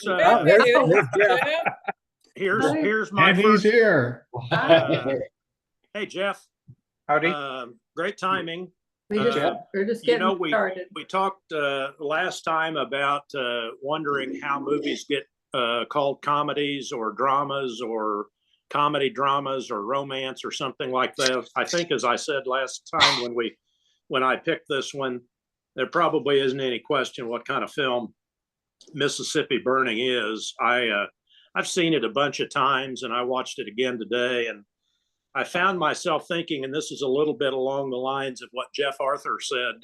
Oh, there's Jeff. here's my And first. he's here. Hey, Jeff. Howdy. Great timing. We're just getting started. We talked last time about wondering how movies get called comedies or dramas or comedy dramas or romance or something like that. I think, as I said last time when I picked this one, there probably isn't any question what kind of film Mississippi Burning is. I've seen it a bunch of times, and I watched it again today, and I found myself thinking, and this is a little bit along the lines of what Jeff Arthur said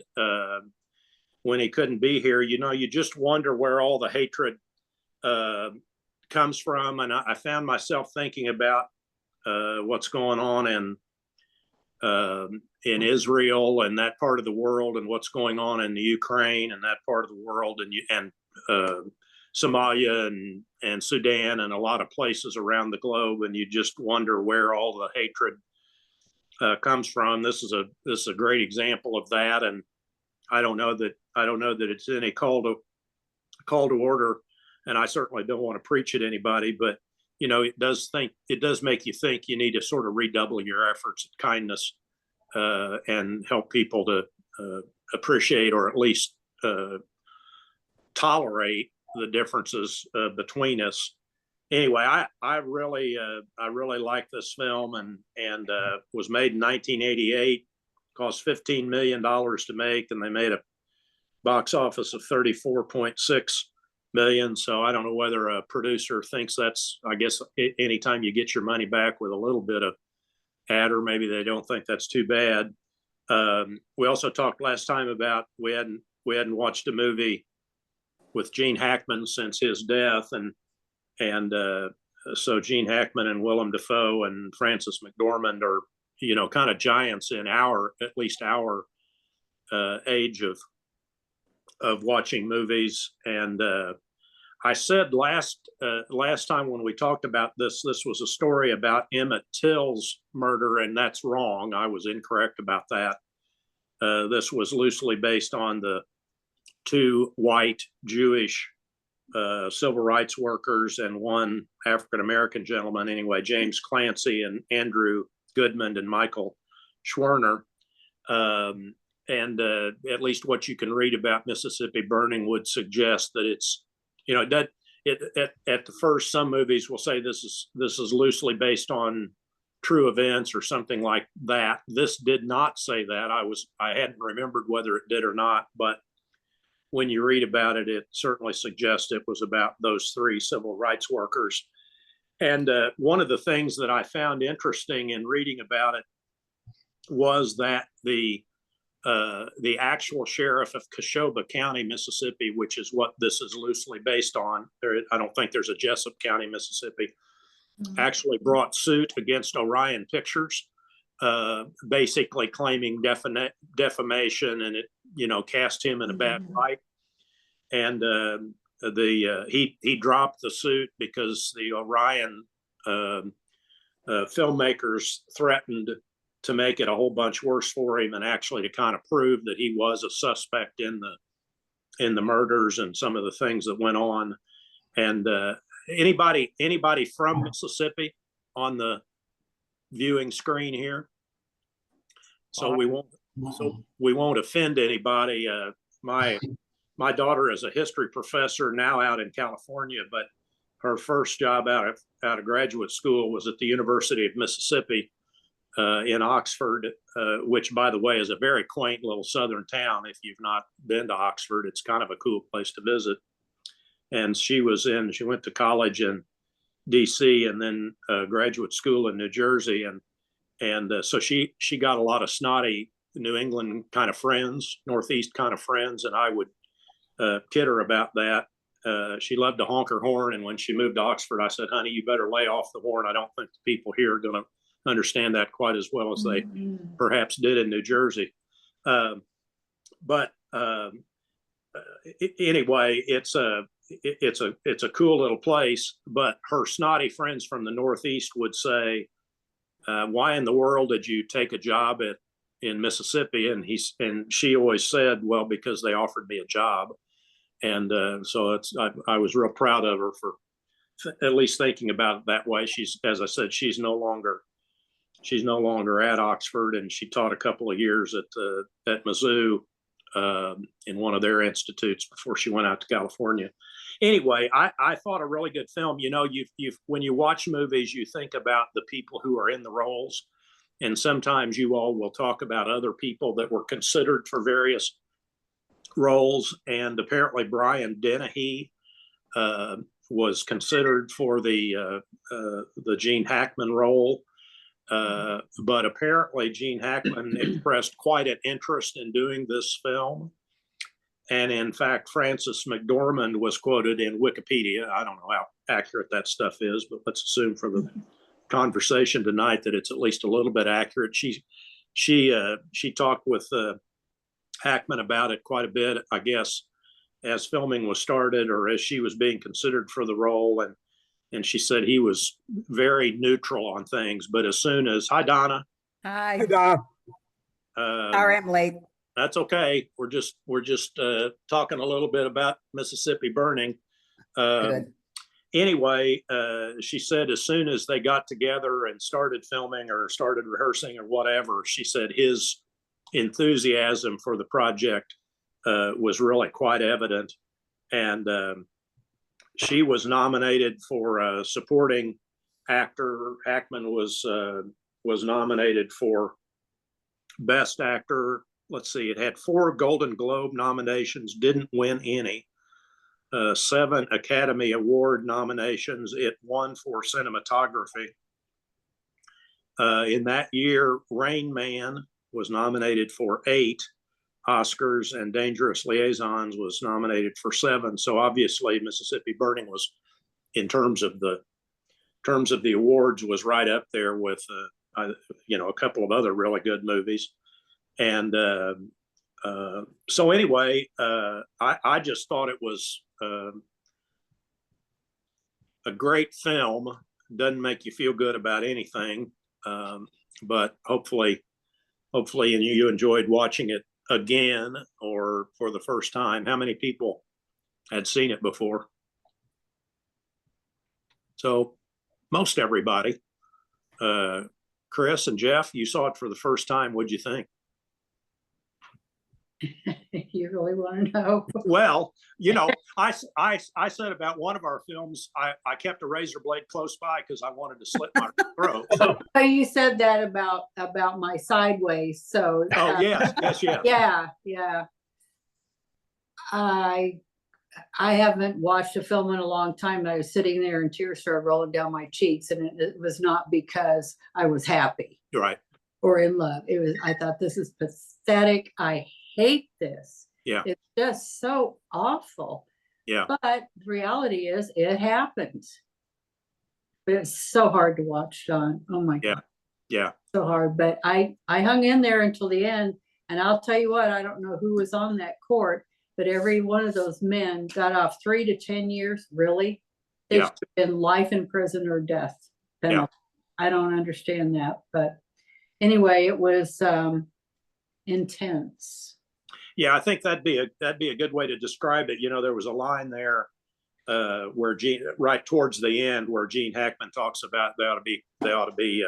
when he couldn't be here. You just wonder where all the hatred comes from. And I found myself thinking about what's going on in Israel and that part of the world, and what's going on in the Ukraine and that part of the world, and Somalia and Sudan and a lot of places around the globe, and you just wonder where all the hatred comes from. This is a great example of that, and I don't know that it's any call to order, and I certainly don't want to preach at anybody, but it does make you think you need to sort of redouble your efforts at kindness and help people to appreciate, or at least tolerate, the differences between us. Anyway, I really like this film, and was made in 1988, cost $15 million to make, and they made a box office of 34.6 million. So I don't know whether a producer thinks that's, I guess, anytime you get your money back with a little bit of ad, or maybe they don't think that's too bad. We also talked last time about we hadn't watched a movie with Gene Hackman since his death, and so Gene Hackman and Willem Dafoe and Frances McDormand are kind of giants in at least our age of watching movies. And I said last time when we talked about this was a story about Emmett Till's murder, and that's wrong. I was incorrect about that. This was loosely based on the two white Jewish civil rights workers and one African-American gentleman, anyway, James Clancy and Andrew Goodman and Michael Schwerner. And at least what you can read about Mississippi Burning would suggest that it's, at the first, some movies will say this is loosely based on true events or something like that. This did not say that. I hadn't remembered whether it did or not, but when you read about it, it certainly suggests it was about those three civil rights workers. And one of the things that I found interesting in reading about it was that the actual sheriff of Jessup County, Mississippi, which is what this is loosely based on, I don't think there's a Jessup County, Mississippi, actually brought suit against Orion Pictures, basically claiming defamation, and it cast him in a bad light. And he dropped the suit because the Orion filmmakers threatened to make it a whole bunch worse for him, and actually to kind of prove that he was a suspect in the murders and some of the things that went on. And anybody from Mississippi on the viewing screen here? So we won't offend anybody. My daughter is a history professor now out in California, but her first job out of graduate school was at the University of Mississippi in Oxford, which, by the way, is a very quaint little southern town. If you've not been to Oxford, it's kind of a cool place to visit. And she went to college in DC and then graduate school in New Jersey, and so she got a lot of snotty New England kind of friends, Northeast kind of friends, and I would kid her about that. She loved to honk her horn, and when she moved to Oxford, I said, "Honey, you better lay off the horn. I don't think the people here are going to understand that quite as well as they perhaps did in New Jersey." But anyway, it's a cool little place. But her snotty friends from the Northeast would say, "Why in the world did you take a job in Mississippi?" And she always said, "Well, because they offered me a job." so I was real proud of her for at least thinking about it that way. She's, as I said, she's no longer at Oxford, and she taught a couple of years at Mizzou in one of their institutes before she went out to California. Anyway, I thought a really good film. You know, when you watch movies, you think about the people who are in the roles, and sometimes you all will talk about other people that were considered for various roles. And apparently, Brian Dennehy was considered for the Gene Hackman role. But apparently Gene Hackman expressed quite an interest in doing this film. And in fact, Frances McDormand was quoted in Wikipedia. I don't know how accurate that stuff is, but let's assume for the conversation tonight that it's at least a little bit accurate. She talked with Hackman about it quite a bit, I guess, as filming was started or as she was being considered for the role. And she said he was very neutral on things, but as soon as, hi, Donna. Hi. Hey, Don. Sorry, I'm late. That's okay. We're just talking a little bit about Mississippi Burning. Anyway, she said as soon as they got together and started filming or started rehearsing or whatever, she said his enthusiasm for the project was really quite evident. And she was nominated for supporting actor. Hackman was nominated for Best Actor. Let's see, it had 4 Golden Globe nominations, didn't win any. 7 Academy Award nominations. It won for cinematography. In that year, Rain Man was nominated for 8 Oscars, and Dangerous Liaisons was nominated for 7. So obviously Mississippi Burning was, in terms of the awards, was right up there with a couple of other really good movies. And so anyway, I just thought it was a great film. Doesn't make you feel good about anything, but hopefully and you enjoyed watching it again or for the first time. How many people had seen it before? So most everybody. Chris and Jeff, you saw it for the first time. What'd you think? You really want to know? Well, I said about one of our films, I kept a razor blade close by because I wanted to slit my throat. So. Oh, you said that about my Sideways. So. Oh yes. Yeah. I haven't watched a film in a long time, and I was sitting there and tears started rolling down my cheeks, and it was not because I was happy. Right. Or in love. It was. I thought, this is pathetic. I hate this. Yeah. It's just so awful. Yeah. But the reality is it happens. But it's so hard to watch, Don. Oh my God. Yeah. So hard. But I hung in there until the end. And I'll tell you what, I don't know who was on that court, but every one of those men got off 3 to 10 years. Really? They should have been life in prison or death penalty. I don't understand that. But anyway, it was intense. Yeah, I think that'd be a good way to describe it. There was a line there where right towards the end, where Gene Hackman talks about they ought to be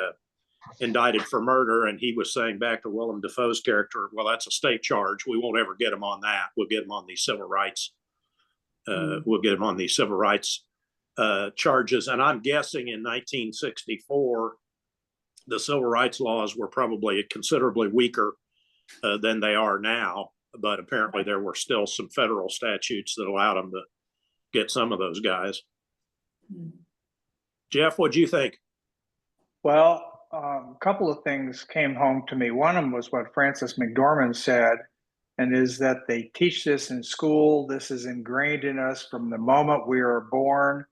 indicted for murder, and he was saying back to Willem Dafoe's character, "Well, that's a state charge. We won't ever get him on that. We'll get him on these civil rights. We'll get him on these civil rights charges." And I'm guessing in 1964, the civil rights laws were probably considerably weaker than they are now. But apparently there were still some federal statutes that allowed them to get some of those guys. Jeff, what'd you think? Well, a couple of things came home to me. One of them was what Frances McDormand said, and is that they teach this in school. This is ingrained in us from the moment we are born.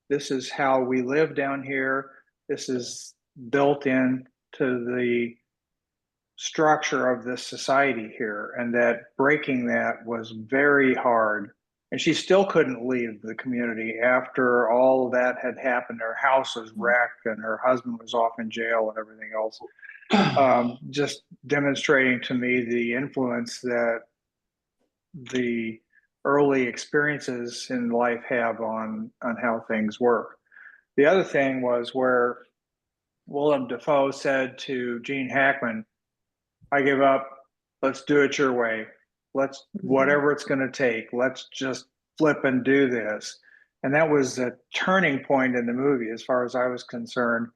This is how we live down here. This is built into the structure of this society here, and that breaking that was very hard. And she still couldn't leave the community after all of that had happened. Her house was wrecked and her husband was off in jail and everything else. Just demonstrating to me the influence that the early experiences in life have on how things work. The other thing was where Willem Dafoe said to Gene Hackman, I give up. Let's do it your way. Let's, whatever it's going to take, let's just flip and do this. And that was a turning point in the movie, as far as I was concerned,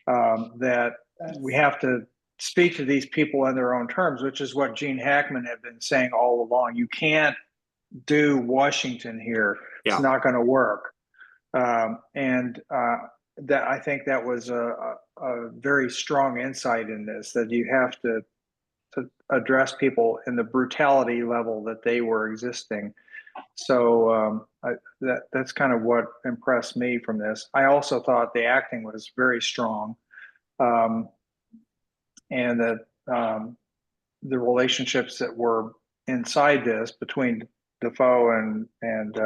that we have to speak to these people in their own terms, which is what Gene Hackman had been saying all along. You can't do Washington here. It's not going to work. That I think that was a very strong insight in this, that you have to address people in the brutality level that they were existing. So that's kind of what impressed me from this. I also thought the acting was very strong, and that the relationships that were inside this between Dafoe and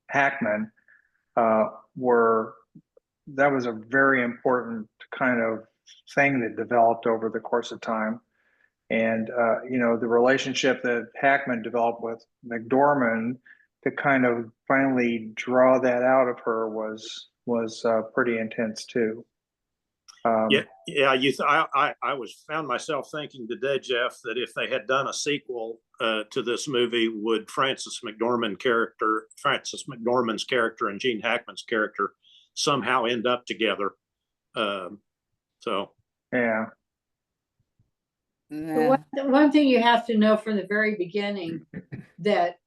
Hackman that was a very important kind of thing that developed over the course of time. And the relationship that Hackman developed with McDormand to kind of finally draw that out of her was pretty intense too. I found myself thinking today, Jeff, that if they had done a sequel to this movie, would Frances McDormand's character and Gene Hackman's character somehow end up together? Yeah. One thing you have to know from the very beginning, that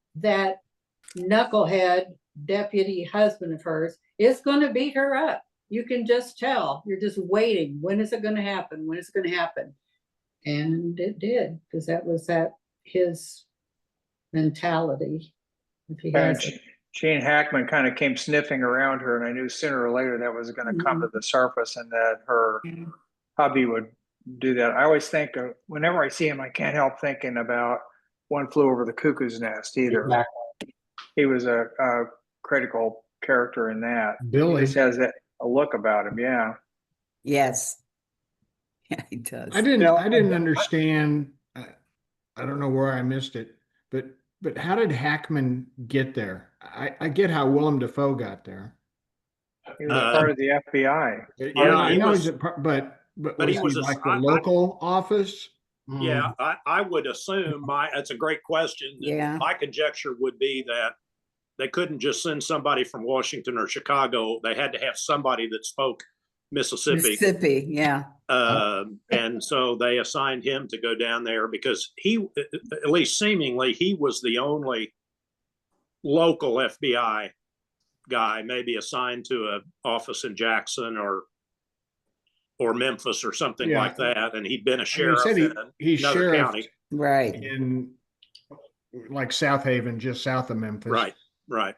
knucklehead deputy husband of hers is going to beat her up. You can just tell. You're just waiting. When is it going to happen? When is it going to happen? And it did, because that was his mentality. If he has Gene Hackman kind of came sniffing around her, and I knew sooner or later that was going to come to the surface, and that her hubby would do that. I always think whenever I see him, I can't help thinking about One Flew Over the Cuckoo's Nest either. Exactly. He was a critical character in that. Billy just has a look about him. Yeah. Yes. Yeah, he does. I didn't understand. I don't know where I missed it, but how did Hackman get there? I get how Willem Dafoe got there. He was part of the FBI. Yeah, I know but he was like the local office. Yeah, I would assume that's a great question. Yeah. My conjecture would be that they couldn't just send somebody from Washington or Chicago. They had to have somebody that spoke Mississippi. Yeah. And so they assigned him to go down there because he, at least seemingly, he was the only local FBI guy, maybe assigned to an office in Jackson or Memphis or something like that. And he'd been a sheriff in another county. Right. In like South Haven, just south of Memphis. Right.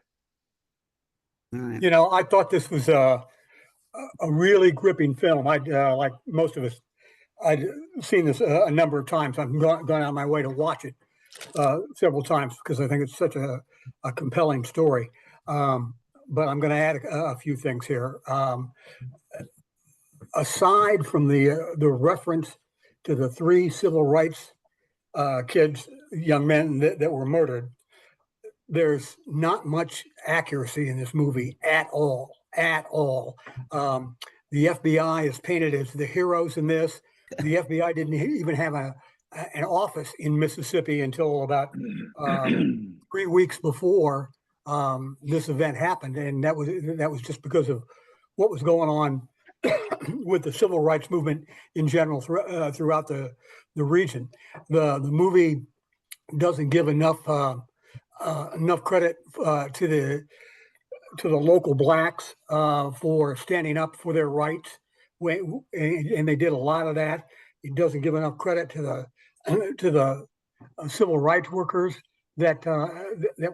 You know, I thought this was a really gripping film. Like most of us, I'd seen this a number of times. I've gone out of my way to watch it several times because I think it's such a compelling story. But I'm going to add a few things here. Aside from the reference to the 3 civil rights young men that were murdered, there's not much accuracy in this movie at all. The FBI is painted as the heroes in this. The FBI didn't even have an office in Mississippi until about 3 weeks before this event happened, and that was just because of what was going on with the civil rights movement in general throughout the region. The movie doesn't give enough credit to the local blacks for standing up for their rights, and they did a lot of that. It doesn't give enough credit to the civil rights workers that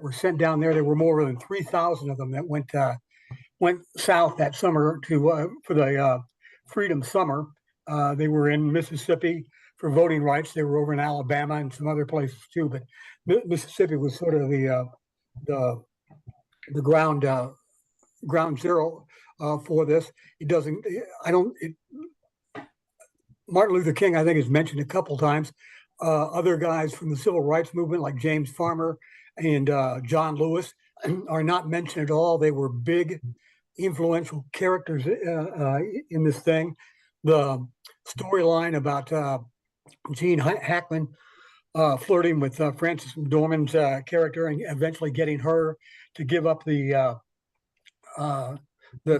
were sent down there. There were more than 3,000 of them that went south that summer for the Freedom Summer. They were in Mississippi for voting rights. They were over in Alabama and some other places too, but Mississippi was sort of the ground zero for this. Martin Luther King, I think, is mentioned a couple times. other guys from the civil rights movement like James Farmer and John Lewis are not mentioned at all. They were big, influential characters in this thing. The storyline about Gene Hackman flirting with Frances McDormand's character and eventually getting her to give up the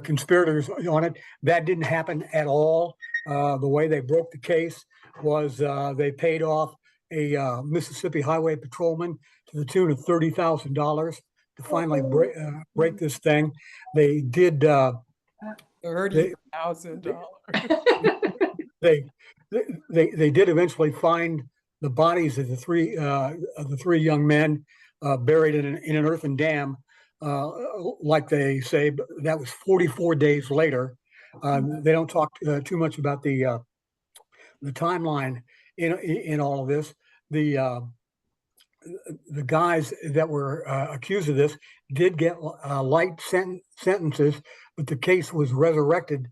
conspirators on it. That didn't happen at all. The way they broke the case was they paid off a Mississippi Highway patrolman to the tune of $30,000 to finally break this thing. They did. $30,000. They did eventually find the bodies of the three young men buried in an earthen dam, like they say. But that was 44 days later. They don't talk too much about the timeline in all of this. The guys that were accused of this did get light sentences, but the case was resurrected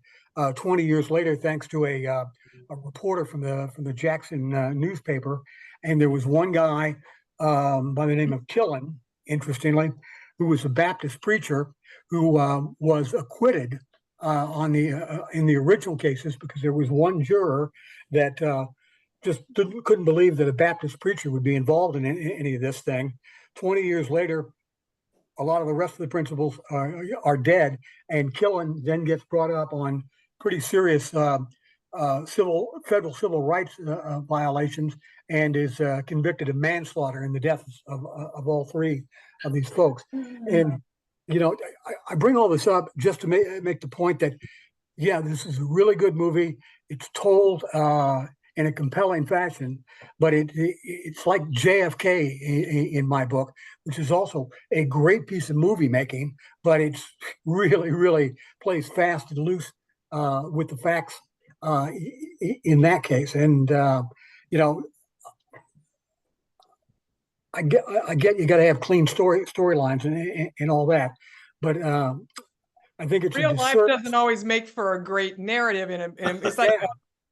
20 years later thanks to a reporter from the Jackson newspaper. And there was one guy by the name of Killen, interestingly, who was a Baptist preacher who was acquitted in the original cases because there was one juror that just couldn't believe that a Baptist preacher would be involved in any of this thing. 20 years later, a lot of the rest of the principals are dead, and Killen then gets brought up on pretty serious federal civil rights violations and is convicted of manslaughter in the deaths of all three of these folks. And I bring all this up just to make the point that, yeah, this is a really good movie. It's told in a compelling fashion, but it's like JFK in my book, which is also a great piece of movie making, but it's really plays fast and loose with the facts in that case. And I get you got to have clean storylines and all that, but I think it's Real life doesn't always make for a great narrative, and it's like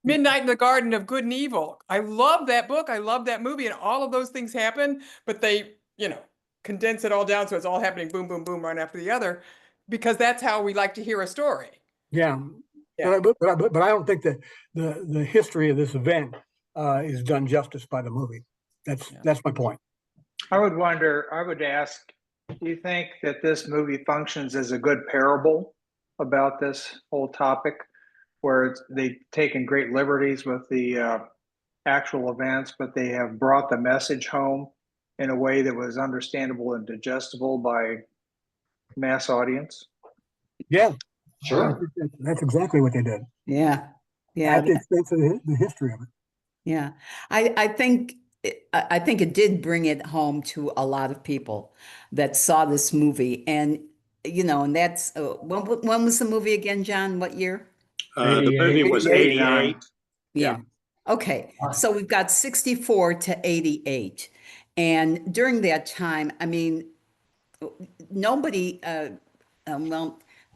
Midnight in the Garden of Good and Evil. I love that book. I love that movie, and all of those things happen, but they, condense it all down so it's all happening boom, boom, boom, right after the other, because that's how we like to hear a story. Yeah. But I don't think that the history of this event is done justice by the movie. That's my point. I would ask, do you think that this movie functions as a good parable about this whole topic, where they've taken great liberties with the actual events, but they have brought the message home in a way that was understandable and digestible by mass audience? Yeah, Sure. that's exactly what they did. Yeah. At the expense of the history of it. Yeah. I think it did bring it home to a lot of people that saw this movie. And, and that's, when was the movie again, John? What year? The movie was 88. Yeah. Okay. So we've got 64 to 88. And during that time, I mean, nobody,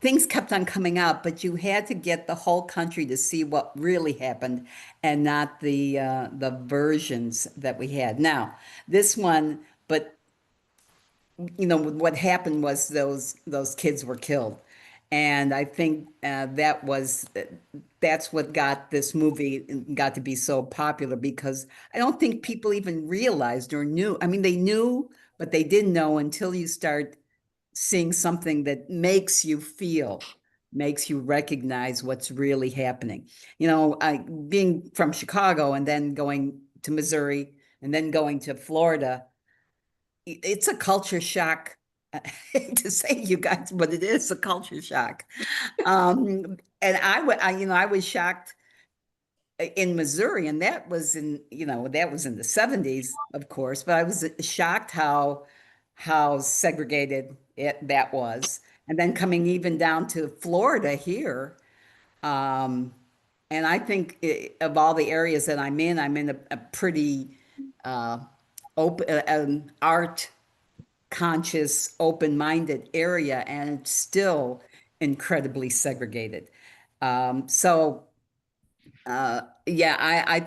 things kept on coming out, but you had to get the whole country to see what really happened and not the versions that we had. Now, this one, but what happened was those kids were killed. And I think that's what got this movie got to be so popular, because I don't think people even realized or knew. I mean, they knew, but they didn't know until you start seeing something that makes you recognize what's really happening. Being from Chicago and then going to Missouri and then going to Florida, it's a culture shock. I hate to say, you guys, but it is a culture shock. And I was shocked in Missouri, and that was in the 70s, of course, but I was shocked how segregated that was. And then coming even down to Florida here. And I think of all the areas that I'm in a pretty open, art conscious, open-minded area, and it's still incredibly segregated. I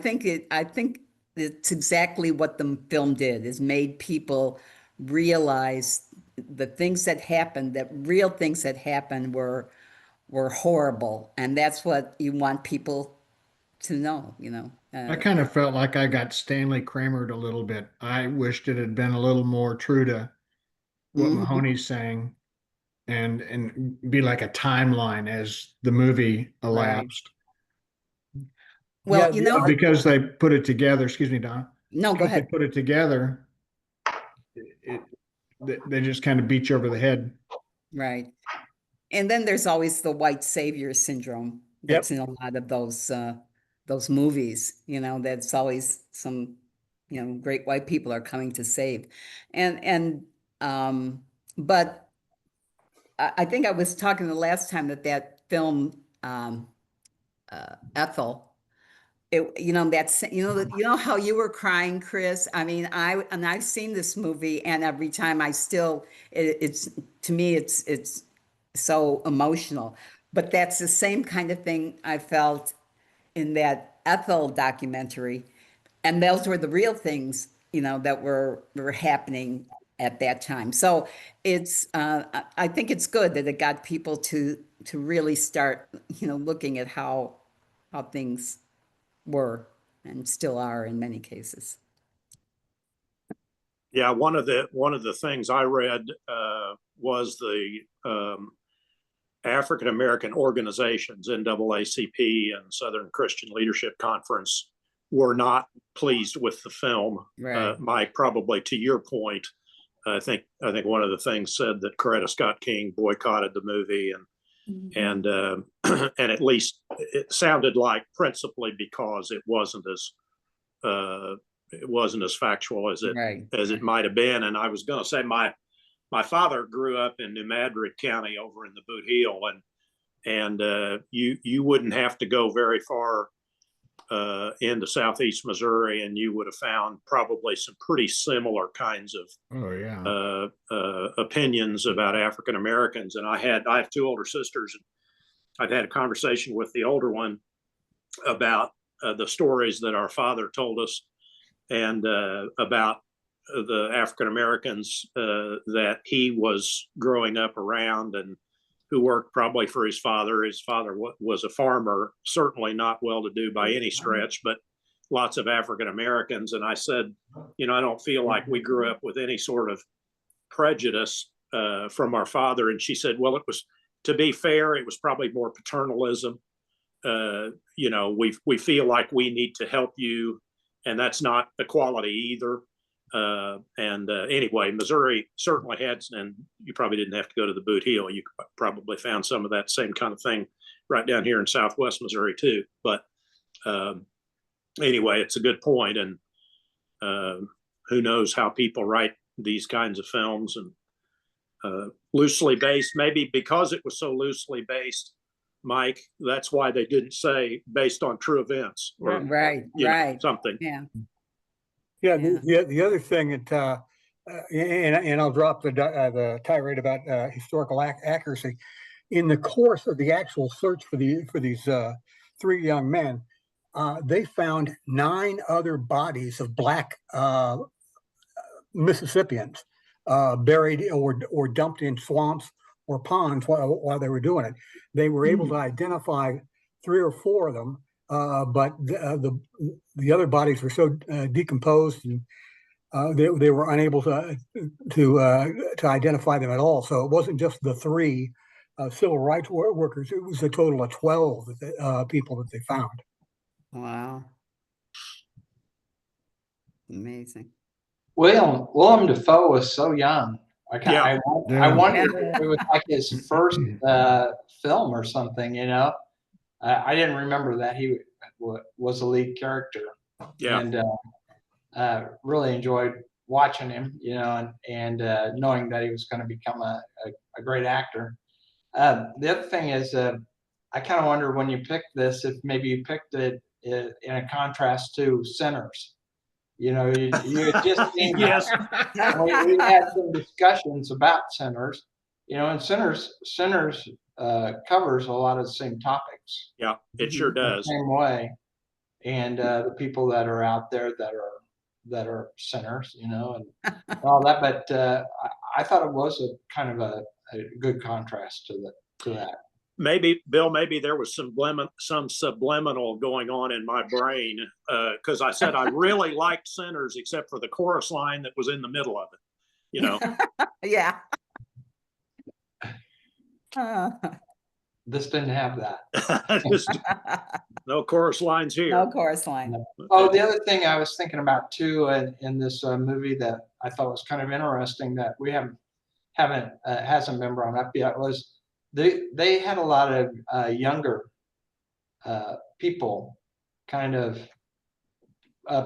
think it's exactly what the film did, is made people realize the things that happened, that real things that happened were horrible. And that's what you want people to know, you know. I kind of felt like I got Stanley Kramered a little bit. I wished it had been a little more true to what Mhm. Mahoney's saying and be like a timeline as the movie elapsed. Well, Yeah, you know, Because they put it together, excuse me, Don. no, go Because they ahead. put it together, they just kind of beat you over the head. Right. And then there's always the white savior syndrome that's in a lot of those movies, you know, that's always some, you know, great white people are coming to save. But I think I was talking the last time that film, Ethel, you know, that's, you know how you were crying, Chris. I mean, I've seen this movie, and every time I still, it's to me, it's so emotional. But that's the same kind of thing I felt in that Ethel documentary, and those were the real things, you know, that were happening at that time. So it's, I think it's good that it got people to really start, you know, looking at how things were and still are in many cases. Yeah, one of the things I read was the African American organizations, NAACP and Southern Christian Leadership Conference, were not pleased with the film. Right. Mike, probably to your point, I think one of the things said that Coretta Scott King boycotted the movie, and and at least it sounded like principally because it wasn't as factual as it might have been. And I was going to say my father grew up in New Madrid County over in the Boot Heel, and you wouldn't have to go very far into southeast Missouri, and you would have found probably some pretty similar kinds of opinions about African Americans. And I have two older sisters, and I've had a conversation with the older one about the stories that our father told us, and about the African Americans that he was growing up around, and who worked probably for his father. His father was a farmer, certainly not well-to-do by any stretch, but lots of African Americans. And I said, you know, I don't feel like we grew up with any sort of prejudice from our father. And she said, well, to be fair, it was probably more paternalism. You know, we feel like we need to help you, and that's not equality either. Anyway, Missouri certainly had, and you probably didn't have to go to the Boot Heel. You probably found some of that same kind of thing right down here in Southwest Missouri too. But anyway, it's a good point, and who knows how people write these kinds of films, and loosely based, maybe because it was so loosely based, Mike, that's why they didn't say based on true events or Right. something. Yeah. Yeah, the other thing that, and I'll drop the tirade about historical accuracy. In the course of the actual search for these three young men, they found 9 other bodies of Black Mississippians buried or dumped in swamps or ponds while they were doing it. They were able to identify 3 or 4 of them. But the other bodies were so decomposed, and they were unable to identify them at all. So it wasn't just the 3 civil rights workers; it was a total of 12 people that they found. Wow. Amazing. Willem Dafoe was so young. I wondered if it was like his first film or something. You know, I didn't remember that he was a lead character. Yeah. And really enjoyed watching him, you know, and knowing that he was going to become a great actor. The other thing is, I kind of wonder when you picked this, if maybe you picked it in a contrast to Sinners. You know, you had just seen Yes. we had some discussions about Sinners, you know, and Sinners covers a lot of the same topics. Yeah, it sure does. The same way. and the people that are out there that are sinners, you know, and all that. But I thought it was a kind of a good contrast to that. Maybe, Bill, maybe there was some subliminal going on in my brain, because I said I really liked Sinners, except for the chorus line that was in the middle of it, you know. Yeah. This didn't have that. Just no chorus lines here. No chorus line. Oh, the other thing I was thinking about too, in this movie that I thought was kind of interesting that we hasn't been brought up yet, was they had a lot of younger people kind of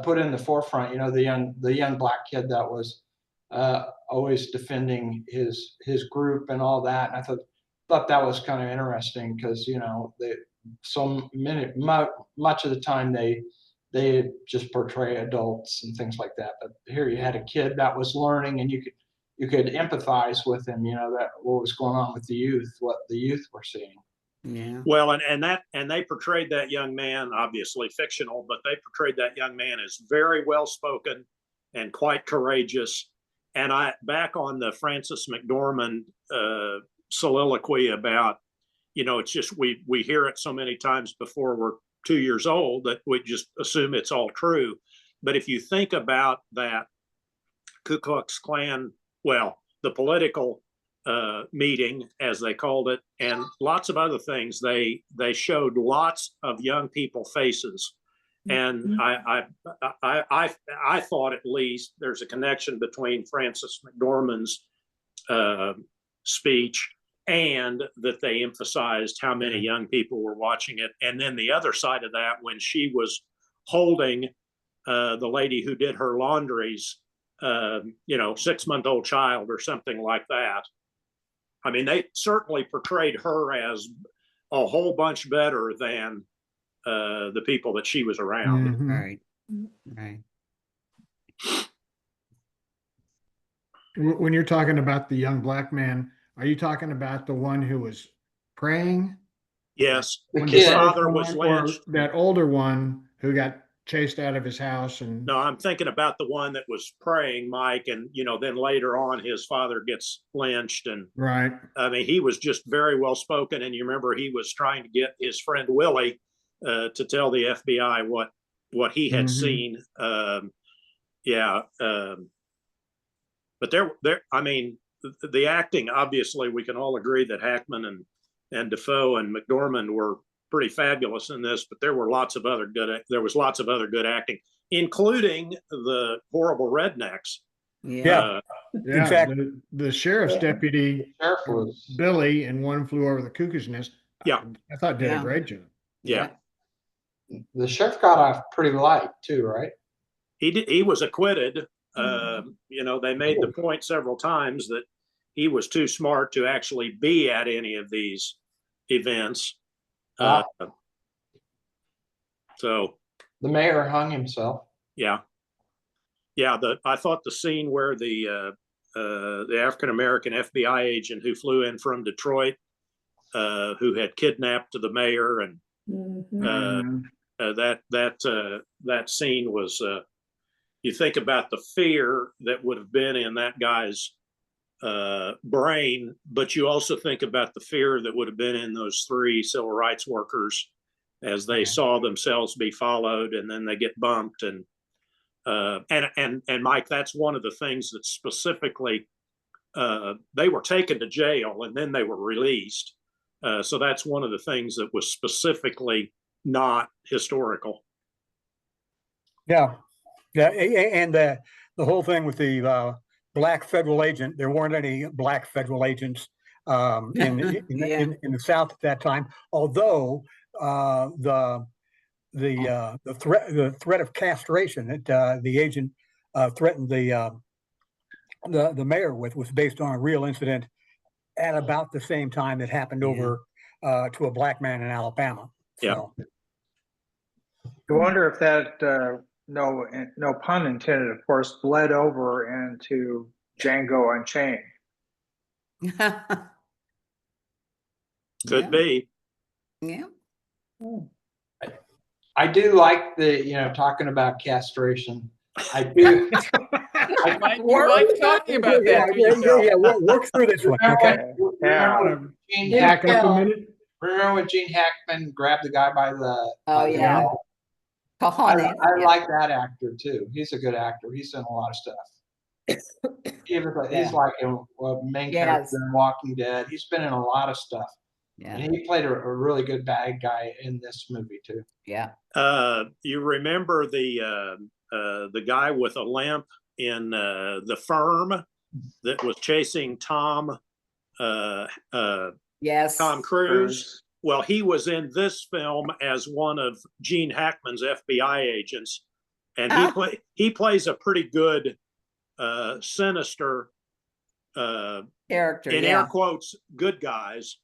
put in the forefront. You know, the young black kid that was always defending his group and all that. And I thought that was kind of interesting because, you know, much of the time they just portray adults and things like that. But here you had a kid that was learning, and you could empathize with him, you know, that what was going on with the youth, what the youth were seeing. Yeah. Well, and they portrayed that young man, obviously fictional, but they portrayed that young man as very well spoken and quite courageous. And back on the Frances McDormand soliloquy about, you know, it's just we hear it so many times before we're 2 years old that we just assume it's all true. But if you think about that Ku Klux Klan, well, the political meeting, as they called it, and lots of other things, they showed lots of young people faces. And I thought at least there's a connection between Frances McDormand's speech and that they emphasized how many young people were watching it. And then the other side of that, when she was holding the lady who did her laundries, you know, 6-month-old child or something like that. I mean, they certainly portrayed her as a whole bunch better than the people that she was around. Mm-hmm. Right. Right. When you're talking about the young black man, are you talking about the one who was praying? Yes. The When kid. his father was Or lynched. that older one who got chased out of his house? And No, I'm thinking about the one that was praying, Mike, and, you know, then later on his father gets lynched. And right. I mean, he was just very well spoken. And you remember he was trying to get his friend Willie to tell the FBI what he had seen. But there, I mean, the acting, obviously, we can all agree that Hackman and Dafoe and McDormand were pretty fabulous in this, but there was lots of other good acting, including the horrible rednecks. Yeah. Exactly. The sheriff's deputy, Billy, in One Flew Over the Cuckoo's Nest, Yeah, I thought did a great job. Yeah. The sheriff got off pretty light too, right? He was acquitted. You know, they made the point several times that he was too smart to actually be at any of these events. So the mayor hung himself. Yeah. I thought the scene where the African-American FBI agent who flew in from Detroit, who had kidnapped the mayor, and that scene was, you think about the fear that would have been in that guy's brain, but you also think about the fear that would have been in those 3 civil rights workers as they saw themselves be followed, and then they get bumped. And Mike, that's one of the things that specifically, they were taken to jail and then they were released. So that's one of the things that was specifically not historical. Yeah. And the whole thing with the black federal agent, there weren't any black federal agents in the South at that time, although the threat of castration that the agent threatened the mayor with was based on a real incident at about the same time that happened over to a black man in Alabama. So. I wonder if that no pun intended, of course, bled over into Django Unchained. Could be. Yeah. I do like the, talking about castration. I do. You like talking about that, do you, Phil? Work through this one, okay? Remember when Gene Back up a Hackman, minute. remember when Gene Hackman grabbed the guy by the Oh, yeah. neck? Cojones. I Yeah. like that actor too. He's a good actor. He's done a lot of stuff. He's Yeah. like a main Yes. character in Walking Dead. He's been in a lot of stuff. Yeah. And he played a really good bad guy in this movie too. Yeah. You remember the guy with a limp in The Firm that was chasing Tom Yes. Cruise? Well, he was in this film as one of Gene Hackman's FBI agents, and he plays a pretty good sinister Character. in Yeah. air quotes good guys.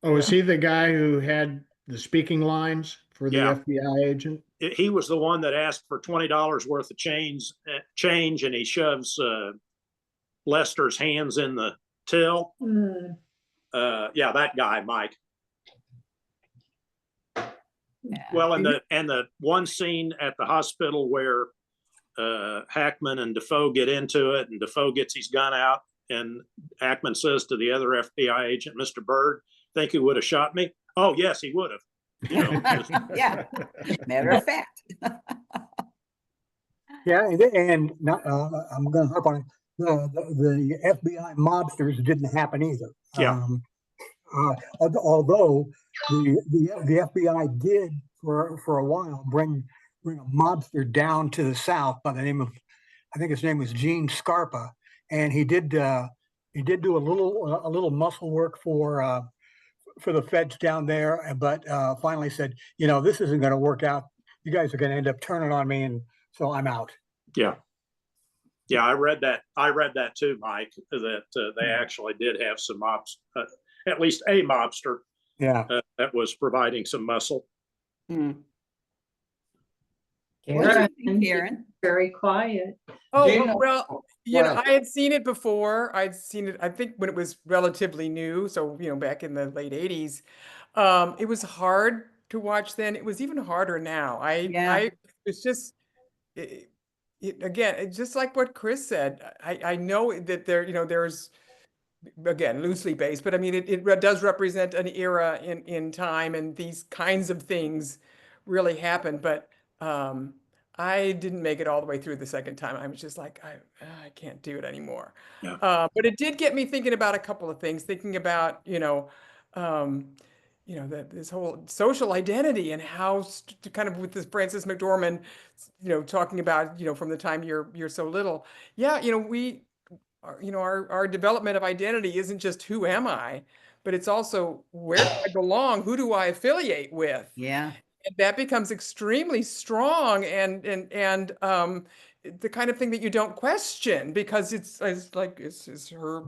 Oh, is he the guy who had the speaking lines for the Yeah. FBI agent? He was the one that asked for $20 worth of change, and he shoves Lester's hands in the till. Mm. Yeah, that guy, Mike. Yeah. Well, and the one scene at the hospital where Hackman and Dafoe get into it, and Dafoe gets his gun out, and Hackman says to the other FBI agent, "Mr. Bird, think he would have shot me?" "Oh, yes, he would have." Yeah. Matter of fact. Yeah, and not, I'm going to harp on it. The FBI mobsters didn't happen either. Yeah. Although the FBI did for a while bring a mobster down to the South by the name of, I think his name was Gene Scarpa, and he did do a little muscle work for the feds down there, but finally said, this isn't going to work out. You guys are going to end up turning on me, and so I'm out. Yeah. Yeah, I read that too, Mike, that they actually did have some mobs, at least a mobster, that was providing some muscle. Mm. Karen, What do you think, Karen? very quiet. Oh, well, I had seen it before. I'd seen it, I think, when it was relatively new. So, back in the late 80s. It was hard to watch then. It was even harder now. It's just, again, it's just like what Chris said. I know that there's, again, loosely based, but I mean, it does represent an era in time, and these kinds of things really happen. But I didn't make it all the way through the second time. I was just like, I can't do it anymore. Yeah. But it did get me thinking about a couple of things, thinking about, this whole social identity and how kind of with this Frances McDormand, talking about, from the time you're so little. Yeah, our development of identity isn't just who am I, but it's also where do I belong? Who do I affiliate with? Yeah. And that becomes extremely strong and the kind of thing that you don't question, because it's her,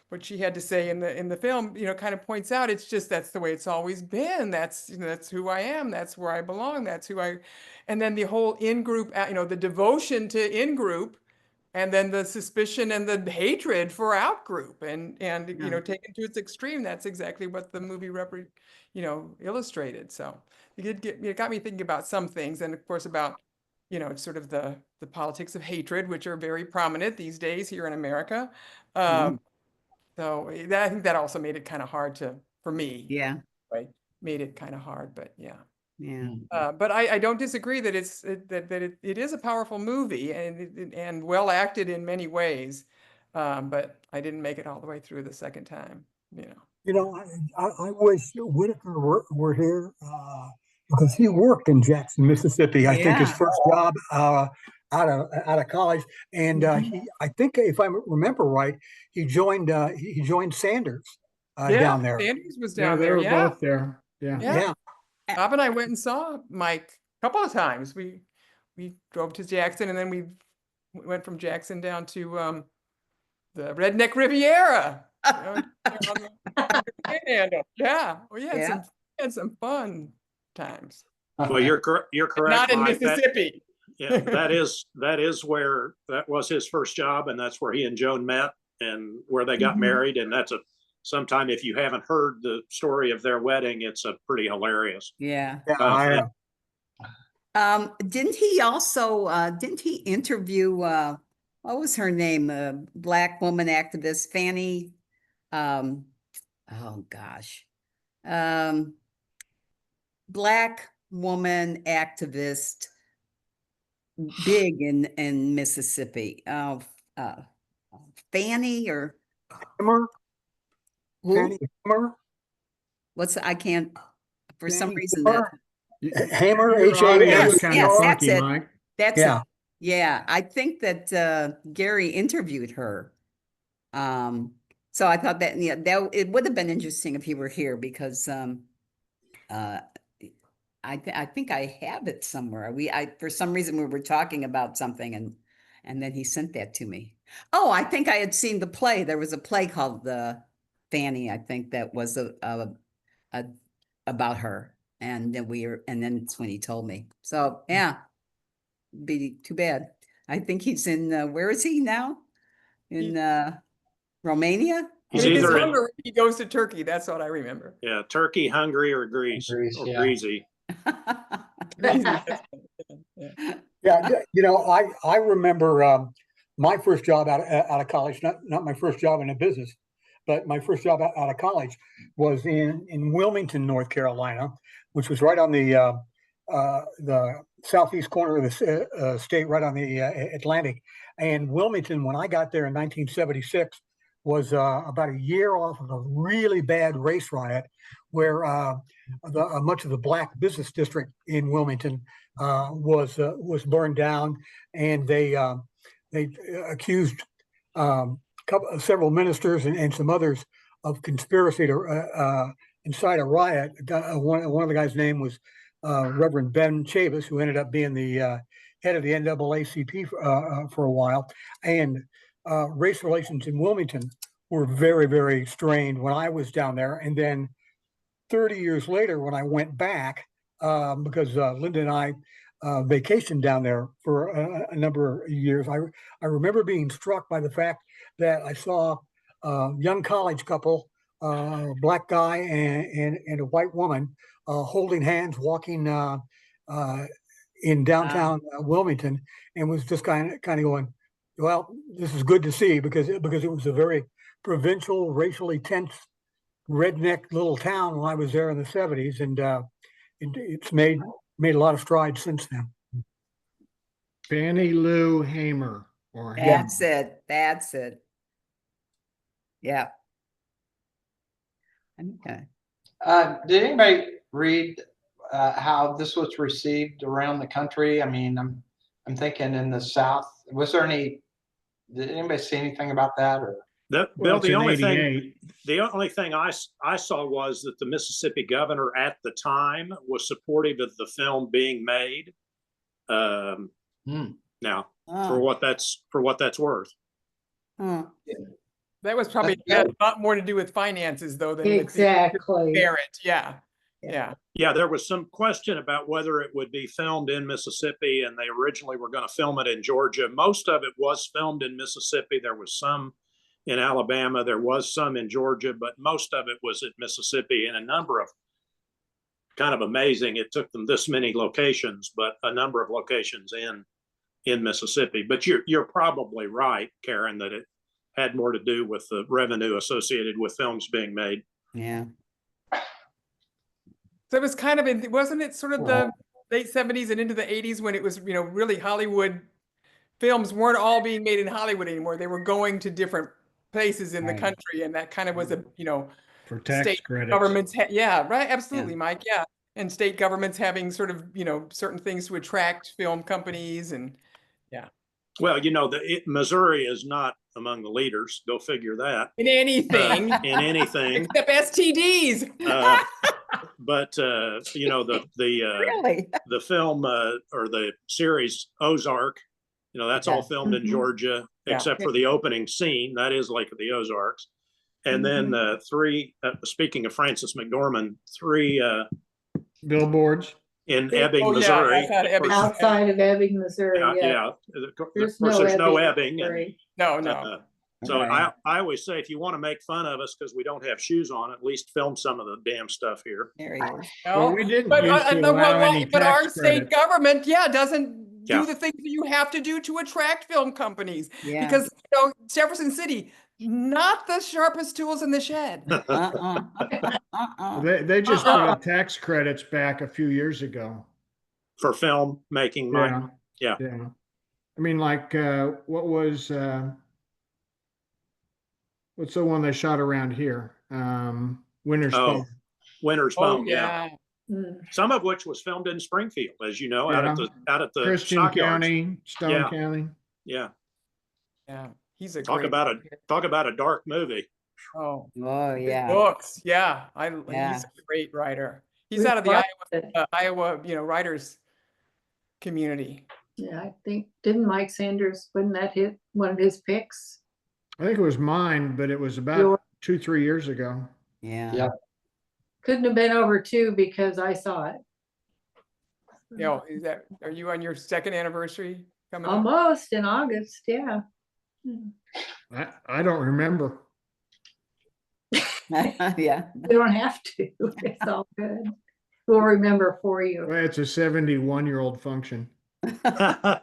what she had to say in the film, kind of points out, it's just, that's the way it's always been. That's who I am. That's where I belong. That's who and then the whole in-group, the devotion to in-group, and then the suspicion and the hatred for out-group, and taken to its extreme. That's exactly what the movie illustrated. So it got me thinking about some things, and of course about, sort of the politics of hatred, which are very prominent these days here in America. So I think that also made it kind of hard for me. Yeah. Right. Made it kind of hard, but yeah. Yeah. But I don't disagree that it is a powerful movie and well acted in many ways. But I didn't make it all the way through the second time, I wish Whitaker were here because he worked in Jackson, Mississippi. I think his first job out of college, and I think if I remember right, he joined Sanders down there. Sanders was down they there. were Yeah, both there. Yeah. Yeah. Bob and I went and saw Mike a couple of times. We drove to Jackson, and then we went from Jackson down to the Redneck Riviera. Yeah. Well, yeah. Had some fun times. Well, you're correct. Not in Mike. Mississippi. That is where that was his first job, and that's where he and Joan met, and where they got married. And that's sometime, if you haven't heard the story of their wedding, it's a pretty hilarious. Yeah. Didn't he also, didn't he interview, what was her name? Black woman activist, Fanny, oh gosh. Black woman activist, big in Mississippi. Fanny or Hammer, who? Fanny Hammer, I can't, for some Fanny reason Hammer? Hammer, Your audio Yes, is kind yes, of that's funky, it. Mike. That's Yeah. it. Yeah, I think that Gary interviewed her. So I thought that, yeah, that it would have been interesting if he were here because I think I have it somewhere. For some reason we were talking about something and then he sent that to me. Oh, I think I had seen the play. There was a play called The Fanny, I think that was about her. And then it's when he told me. So yeah, be too bad. I think he's in where is he now? In Romania? He's If it's either in, Hungary, he goes to Turkey. That's what I remember. yeah, Turkey, Hungary, or Greece, Greece, or yeah. Greasy. Yeah, you know, I remember my first job out of college, not my first job in a business, but my first job out of college was in Wilmington, North Carolina, which was right on the southeast corner of the state, right on the Atlantic. And Wilmington, when I got there in 1976, was about a year off of a really bad race riot where much of the black business district in Wilmington was burned down, and they accused several ministers and some others of conspiracy to incite a riot. One of the guys' name was Reverend Ben Chavis, who ended up being the head of the NAACP for a while. And race relations in Wilmington were very, very strained when I was down there. And then 30 years later, when I went back, because Linda and I vacationed down there for a number of years, I remember being struck by the fact that I saw a young college couple, black guy and a white woman, holding hands, walking in downtown Wilmington, and was just kind of going, well, this is good to see because it was a very provincial, racially tense, redneck little town when I was there in the 70s, and it's made a lot of strides since then. Fannie Lou Hamer or That's it. That's it. Yeah. Okay. Did anybody read how this was received around the country? I mean, I'm thinking in the South. Was there any? Did anybody see anything about that? Or Bill, the only thing I saw was that the Mississippi governor at the time was supportive of the film being made. Now, for what that's worth. That was probably had a lot more to do with finances, though, than Exactly. parent. Yeah. Yeah. Yeah, there was some question about whether it would be filmed in Mississippi, and they originally were going to film it in Georgia. Most of it was filmed in Mississippi. There was some in Alabama. There was some in Georgia, but most of it was at Mississippi, and a number of, kind of amazing, it took them this many locations, but a number of locations in Mississippi. But you're probably right, Karen, that it had more to do with the revenue associated with films being made. Yeah. So it was kind of, wasn't it sort of the late 70s and into the 80s when it was, really Hollywood films weren't all being made in Hollywood anymore. They were going to different places in the country, and that kind of was for tax state credits. governments. Yeah, right. Absolutely, Yeah. Mike. Yeah. And state governments having sort of, certain things to attract film companies and Well, Missouri is not among the leaders. Go figure that. in anything. In anything. Except STDs. But Really? the film or the series Ozark, that's all filmed in Georgia, except for the opening scene. That is Lake of the Ozarks. And then speaking of Frances McDormand, 3 billboards in Ebbing, Missouri. Outside of Ebbing, Missouri. Yeah. Of course, there's no Ebbing. No. So Right. I always say, if you want to make fun of us because we don't have shoes on, at least film some of the damn stuff here. There he is. Well, No, we didn't but, used to allow any but our tax state credits. government, yeah, doesn't Yeah. do the things that you have to do to attract film companies. Yeah. Because, Jefferson City, not the sharpest tools in the shed. They just brought tax credits back a few years ago. For film making, Mike. Yeah. Yeah. Yeah. I mean, like, what was, what's the one they shot around here? Winter's Oh, Bone. Winter's Oh, Bone. Yeah. Mm. Some of which was filmed in Springfield, as you know, out at the Christian stockyards. County, Stone Yeah. County. Yeah. Yeah, he's a Talk great. about a dark movie. Oh, Oh, his yeah. books, yeah, Yeah. he's a great writer. He's We've out of the watched it. Iowa, writers community. Yeah, I think, didn't Mike Sanders, wouldn't that hit one of his picks? I think it was mine, but it was about Your- 2-3 years ago. Yeah. Yeah. Couldn't have been over 2 because I saw it. Are you on your second anniversary coming up? Almost in August, yeah. I don't remember. Yeah. You don't have to. It's all good. We'll remember for you. Well, it's a 71-year-old function. And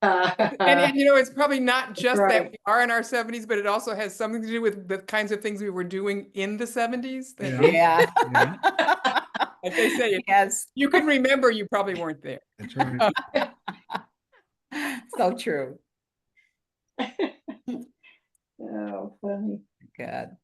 it's probably not just that right. we are in our 70s, but it also has something to do with the kinds of things we were doing in the 70s. Yeah. Yeah. Yeah. Like they say, Yes. you can remember, you probably weren't there. That's right. So true. Oh, funny. God.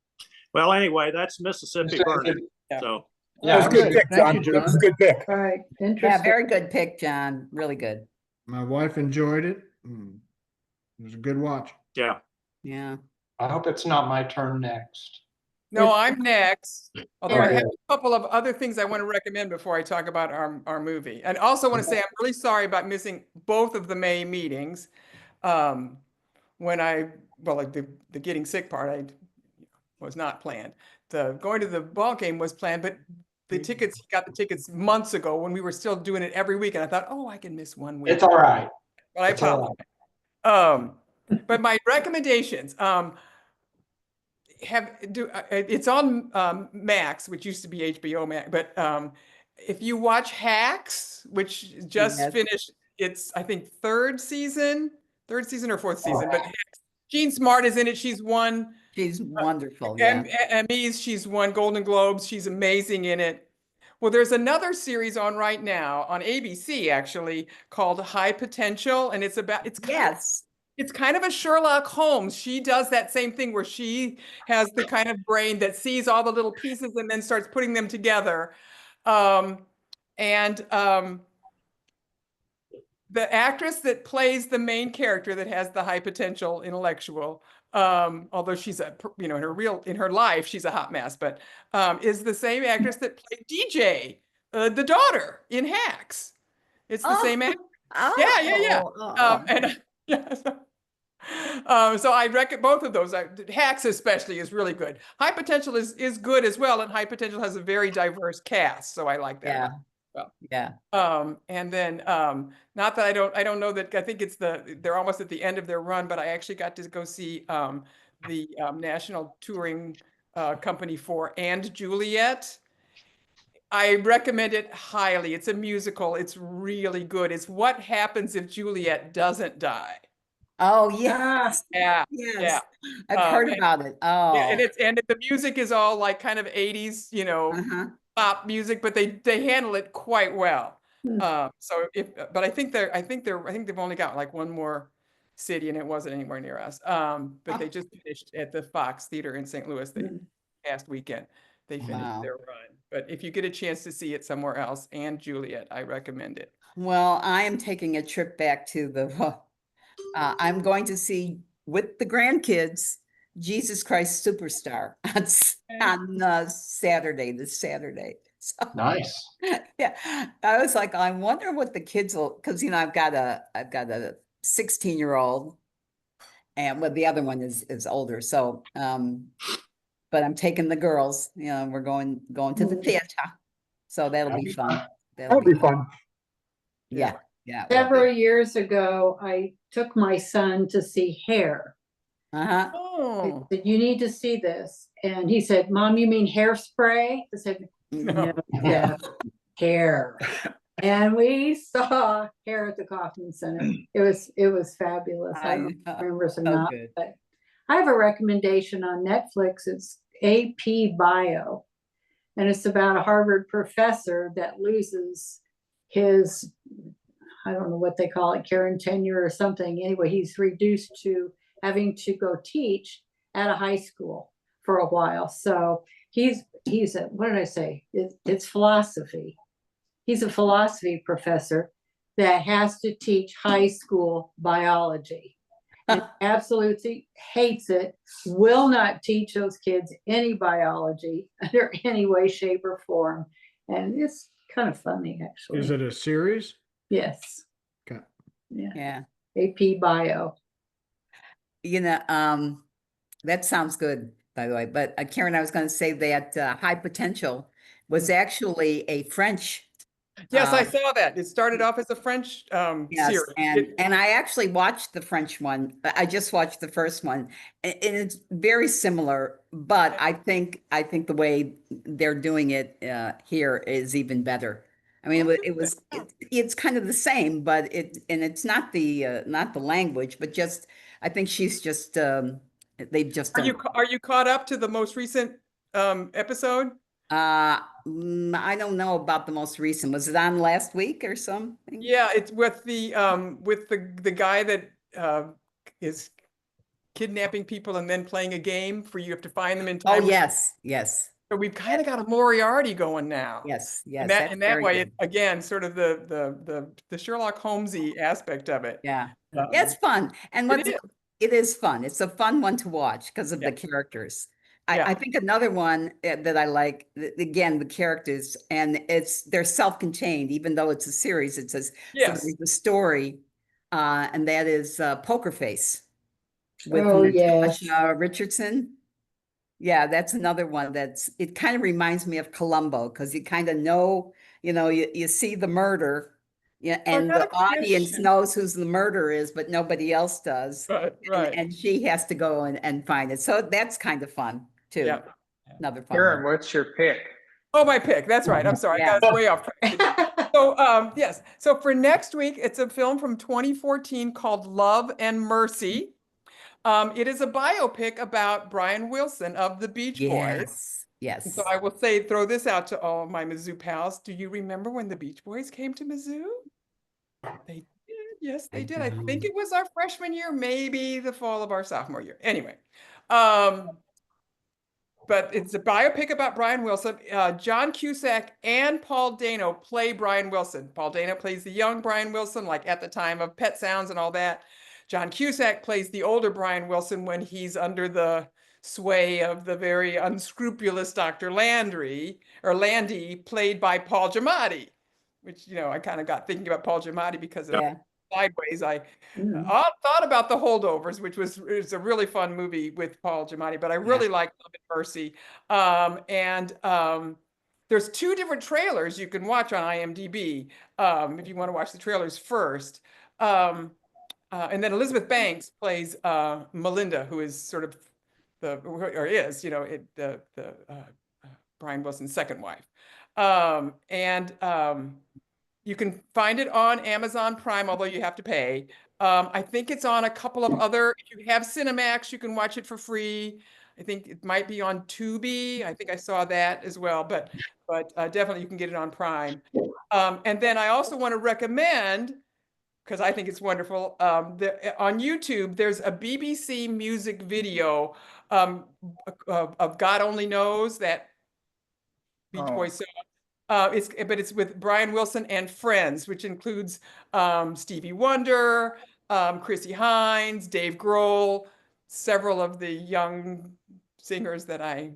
Well, anyway, that's Mississippi Burning. Yeah. So That was a good pick, Thank John. you, John. That was a good pick. All right, Yeah, interesting. very good pick, John. Really good. My wife enjoyed it. It was a good watch. yeah. Yeah. I hope it's not my turn next. No, I'm next. Although I Okay. have a couple of other things I want to recommend before I talk about our movie. And also want to say I'm really sorry about missing both of the May meetings. Like the getting sick part, I was not planned. The going to the ball game was planned, but got the tickets months ago when we were still doing it every week. And I thought, I can miss one week. It's all right. But I It's all apologize. But my recommendations, it's on Max, which used to be HBO Max, but if you watch Hacks, which just Yes. finished its, I think, third season or fourth season, but Hacks, Jean Smart is in it. She's won She's wonderful. Yeah. Emmys, she's won Golden Globes, she's amazing in it. Well, there's another series on right now on ABC actually called High Potential, and it's kind of a Sherlock Holmes. She does that same thing where she has the kind of brain that sees all the little pieces and then starts putting them together. The actress that plays the main character that has the high potential intellectual, although she's in her life, she's a hot mess, but is the same actress that played DJ, the daughter in Hacks. It's the same actress. Yeah. So I reckon both of those. Hacks especially is really good. High Potential is good as well, and High Potential has a very diverse cast, so I like that. Yeah. Well, Yeah. And then not that I don't know that I think they're almost at the end of their run, but I actually got to go see the national touring company for And Juliet. I recommend it highly. It's a musical. It's really good. It's what happens if Juliet doesn't die. Oh, yes. Yeah. Yes. Yeah. I've heard about it. Oh. Yeah, and the music is all like kind of 80s, Uh-huh. pop music, but they handle it quite well. Hmm. But I think they've only got like one more city, and it wasn't anywhere near us. But they just finished at the Fox Theater in St. Louis the past weekend. They finished Wow. their run. But if you get a chance to see it somewhere else, And Juliet, I recommend it. Well, I am taking a trip back to I'm going to see with the grandkids Jesus Christ Superstar on Saturday, this Saturday. So, Nice. yeah, I was like, I wonder what the kids will, because I've got a 16-year-old, and the other one is older. So, but I'm taking the girls. We're going to the theater, so that'll be fun. That'll be fun. Yeah. Yeah. it will be. Several years ago, I took my son to see Hair. Uh-huh. I Oh, said, you need to see this. And he said, Mom, you mean hairspray? I said, no. no, Dad, hair. And we saw hair at the Kaufman Center. It was fabulous. I don't remember some So not, good. but I have a recommendation on Netflix. It's AP Bio, and it's about a Harvard professor that loses his, I don't know what they call it, Karen tenure or something. Anyway, he's reduced to having to go teach at a high school for a while. So he's a, what did I say? It's philosophy. He's a philosophy professor that has to teach high school biology. And absolutely hates it, will not teach those kids any biology under any way, shape, or form. And it's kind of funny, actually. Is it a series? Yes. Okay. Yeah. Yeah. AP Bio. You know, that sounds good, by the way. But Karen, I was going to say that High Potential was actually a French. Yes, I saw that. It started off as a French Yes, series. and I actually watched the French one. I just watched the first one, and it's very similar. But I think the way they're doing it here is even better. I mean, it's kind of the same, but it's not the language, but just I think she's just they've just done. Are you caught up to the most recent episode? I don't know about the most recent. Was it on last week or something? Yeah, it's with the guy that is kidnapping people and then playing a game for you have to find them in Oh, time. yes, yes, So we've kind of got a Moriarty going now. yes, yes. In That's that very way, good. it, again, sort of the Sherlock Holmesy aspect of it. Yeah, Um, it's fun. And it it is fun. It's a fun one to watch because of Yeah. the characters. Yeah. I think another one that I like, again, the characters, and they're self-contained, even though it's a series, it says, so Yes. there's a story, and that is Poker Face with Oh, yes. Natasha Richardson. Yeah, that's another one it kind of reminds me of Columbo because you kind of know, you see the murder, yeah, I and got the a audience question. knows who the murderer is, but nobody else does. Right. And she has to go and find it. So that's kind of fun too. Yeah. Another fun Karen, one. what's your pick? Oh, my pick. That's right. I'm sorry. Yeah. I got way off track. So, yes. So for next week, it's a film from 2014 called Love and Mercy. It is a biopic about Brian Wilson of the Beach Boys. Yes, And yes. so I will throw this out to all of my Mizzou pals. Do you remember when the Beach Boys came to Mizzou? They did. Yes, they did. I think it was our freshman year, maybe the fall of our sophomore year. Anyway, but it's a biopic about Brian Wilson. John Cusack and Paul Dano play Brian Wilson. Paul Dano plays the young Brian Wilson, like at the time of Pet Sounds and all that. John Cusack plays the older Brian Wilson when he's under the sway of the very unscrupulous Dr. Landy, played by Paul Giamatti, which, I kind of got thinking about Paul Giamatti because of Yeah. Sideways. I thought about The Holdovers, which was a really fun movie with Paul Giamatti, but I really like Love and Mercy. There's two different trailers you can watch on IMDb if you want to watch the trailers first. And then Elizabeth Banks plays Melinda, who is sort of Brian Wilson's second wife. You can find it on Amazon Prime, although you have to pay. I think it's on a couple of other, if you have Cinemax, you can watch it for free. I think it might be on Tubi. I think I saw that as well, but definitely you can get it on Prime. And then I also want to recommend, because I think it's wonderful, on YouTube, there's a BBC music video of God Only Knows, that Beach Boys song. It's with Brian Wilson and friends, which includes Stevie Wonder, Chrissy Hines, Dave Grohl, several of the young singers that I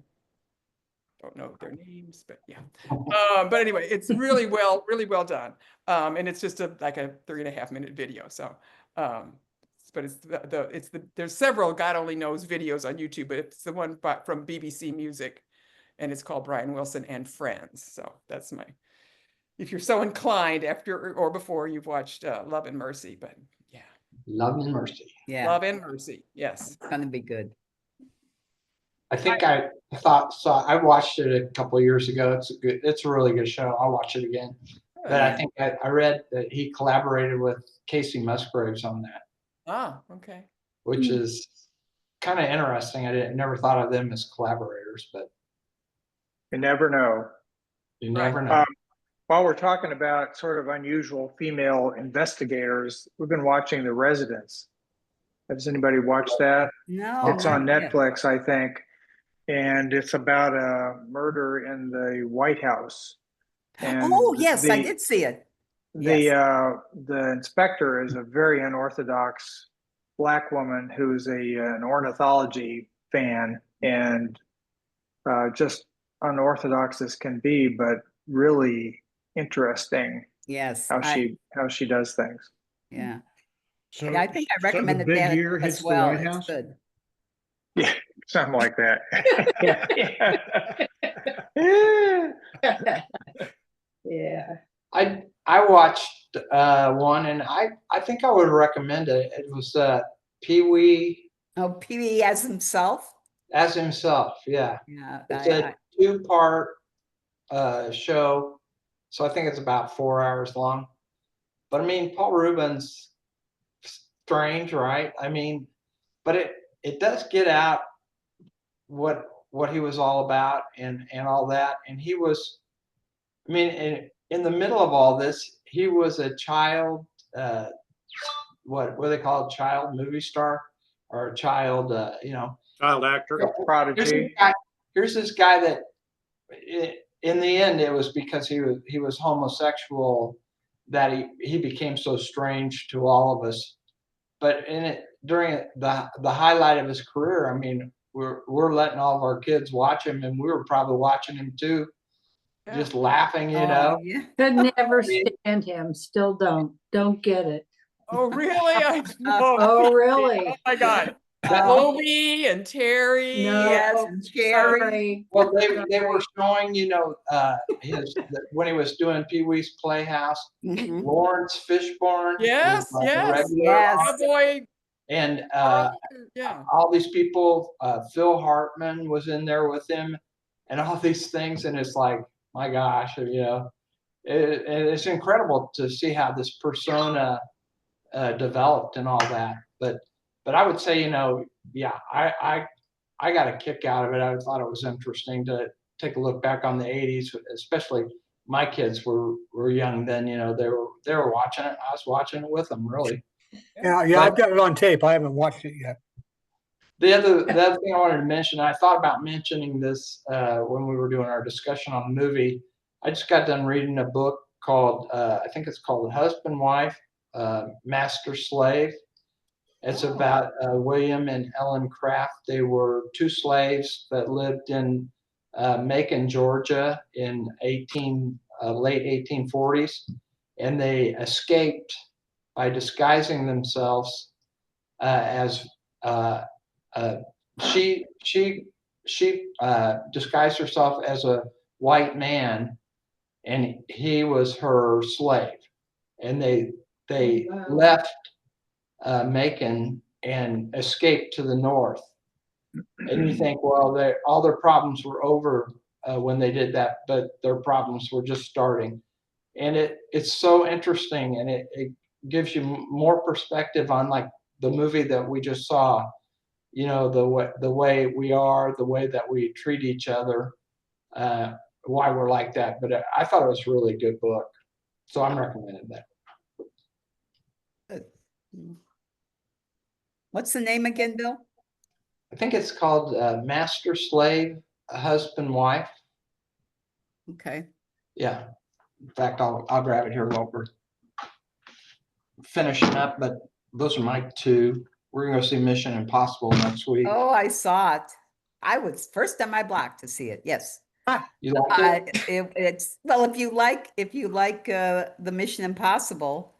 don't know their names, but yeah. But anyway, it's really well done, and it's just like a 3.5-minute video. So, but there's several God Only Knows videos on YouTube, but it's the one from BBC Music. And it's called Brian Wilson and Friends. So that's if you're so inclined after or before you've watched Love and Mercy, but yeah. Love and Mercy. Yeah, Love and Mercy. Yes. it's gonna be good. I think I watched it a couple of years ago. It's a really good show. I'll watch it again. But I think I read that he collaborated with Casey Musgraves on that, Ah, okay. which is kind of interesting. I never thought of them as collaborators, but You never know. you never know. While we're talking about sort of unusual female investigators, we've been watching The Residents. Has anybody watched that? No. It's on not yet. Netflix, I think. And it's about a murder in the White House. And Oh, yes, I did see it. the inspector is a very unorthodox Black woman who's an ornithology fan, and just unorthodox as can be, but really interesting Yes. how she does things. Yeah. So, Yeah, I think I so the recommended big that year as hits the well. White It's House? good. Yeah, something like that. Yeah. I watched one, and I think I would recommend it. It was Pee-wee Oh, Pee-wee as himself? as himself. Yeah, Yeah. it's a 2-part show, so I think it's about 4 hours long. But I mean, Paul Rubens, strange, right? I mean, but it does get out what he was all about and all that. And he was, I mean, in the middle of all this, he was a child, what do they call it? Child movie star or a child, Child actor. Prodigy. Here's this guy that in the end, it was because he was homosexual that he became so strange to all of us. But during the highlight of his career, I mean, we're letting all of our kids watch him, and we were probably watching him too, just laughing, you know. Yeah. Could never stand him. Still don't get it. Oh, really? I know. Oh, really? Oh my God. Oh. Toby and Terry. No, Yes, and Jerry. sorry. Well, they were showing, when he was doing Pee-wee's Playhouse, Mhm. Lawrence Fishburne. Yes, was, the yes. regular Yes. on it. Cowboy. And Yeah. all these people, Phil Hartman was in there with him, and all these things, and it's like, my gosh, it's incredible to see how this persona developed and all that. But I would say, yeah, I got a kick out of it. I thought it was interesting to take a look back on the 80s, especially my kids were young then, they were watching it. I was watching it with them, really. Yeah, I've got it on tape. I haven't watched it yet. The other thing I wanted to mention, I thought about mentioning this when we were doing our discussion on the movie. I just got done reading a book called, I think it's called Husband, Wife, Master, Slave. It's about William and Ellen Craft. They were 2 slaves that lived in Macon, Georgia in late 1840s, and they escaped by disguising themselves as she disguised herself as a white man, and he was her slave, and they Wow. left Macon and escaped to the north. And you think, well, all their problems were over when they did that, but their problems were just starting. And it's so interesting, and it gives you more perspective on, like, the movie that we just saw, the way we are, the way that we treat each other, why we're like that. But I thought it was a really good book, so I'm recommending that. What's the name again, Bill? I think it's called Master, Slave, Husband, Wife. Okay. Yeah. In fact, I'll grab it here while we're finishing up, but those are my 2. We're gonna go see Mission Impossible next week. Oh, I saw it. I was first on my block to see it. Yes. You like it? It's well, if you like the Mission Impossible,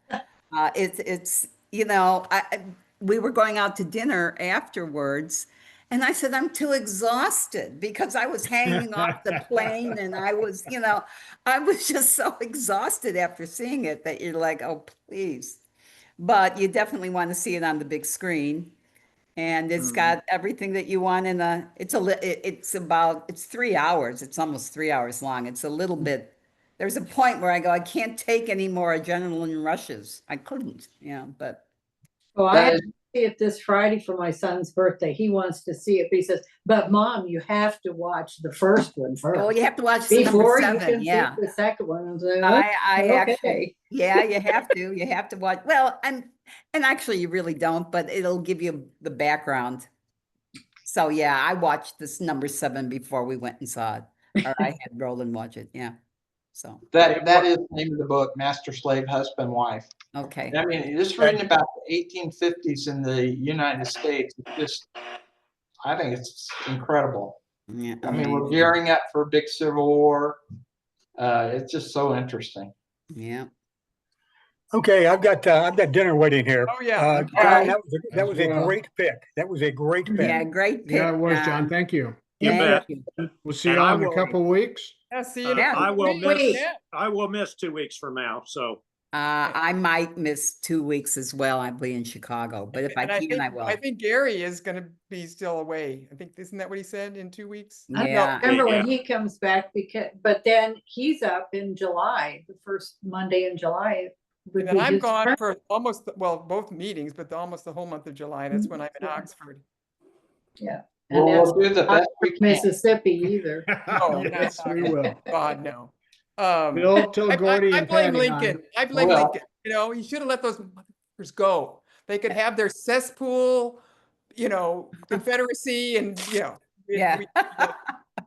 it's we were going out to dinner afterwards, and I said I'm too exhausted because I was hanging off the plane, and I was just so exhausted after seeing it that you're like, oh please. but you definitely want to see it on the big screen. And it's got everything that you want in a, it's 3 hours. It's almost 3 hours long. It's a little bit, there's a point where I go, I can't take any more adrenaline rushes. I couldn't, but. Well, I That have is- to see it this Friday for my son's birthday. He wants to see it, but he says, but Mom, you have to watch the first one first. Oh, you have to watch the number Before you 7, can yeah. see the second one. I was like, I okay. actually, yeah, you have to watch. Well, and actually you really don't, but it'll give you the background. So yeah, I watched this number 7 before we went and saw it, or I had Roland watch it. Yeah. So, That is the name of the book, Master, Slave, Husband, Wife. okay. I mean, just reading about the 1850s in the United States, I think it's incredible. Yeah. I mean, we're gearing up for a big Civil War. It's just so interesting. Yeah. Okay, I've got dinner waiting here. Oh, yeah. John, Okay. that was a As well. great pick. That was a great pick. Yeah, great pick. Yeah, it was, John. Thank you. You Thank bet. you. We'll see And you I all in a will- couple weeks. Yeah, see you in Yeah. a I couple will weeks. miss, Yeah. I will miss 2 weeks from now. So I might miss 2 weeks as well. I'll be in Chicago, but if I And can, I will. I think Gary is gonna be still away. I think, isn't that what he said, in 2 weeks? Yeah. Remember Yeah. when he comes back, but then he's up in July, the first Monday in July. would And then be I'm his gone turn. for almost, well, both meetings, but almost the whole month of July. That's when I'm in Yeah. Oxford. Yeah. We'll, And that's we'll do the not best we can. Mississippi either. No, Yes, not we talking. will. God, no. Bill, tell Gordy I and blame Patty hi. Lincoln. I blame Well- Lincoln. He should have let those motherfuckers go. They could have their cesspool, Confederacy, and Yeah.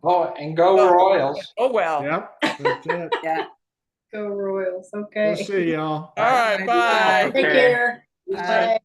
Oh, and go Royals. Oh well. Yep, that's it. Yeah. Go Royals, We'll okay. see y'all. All right, bye. Take Okay. care. Bye. Bye.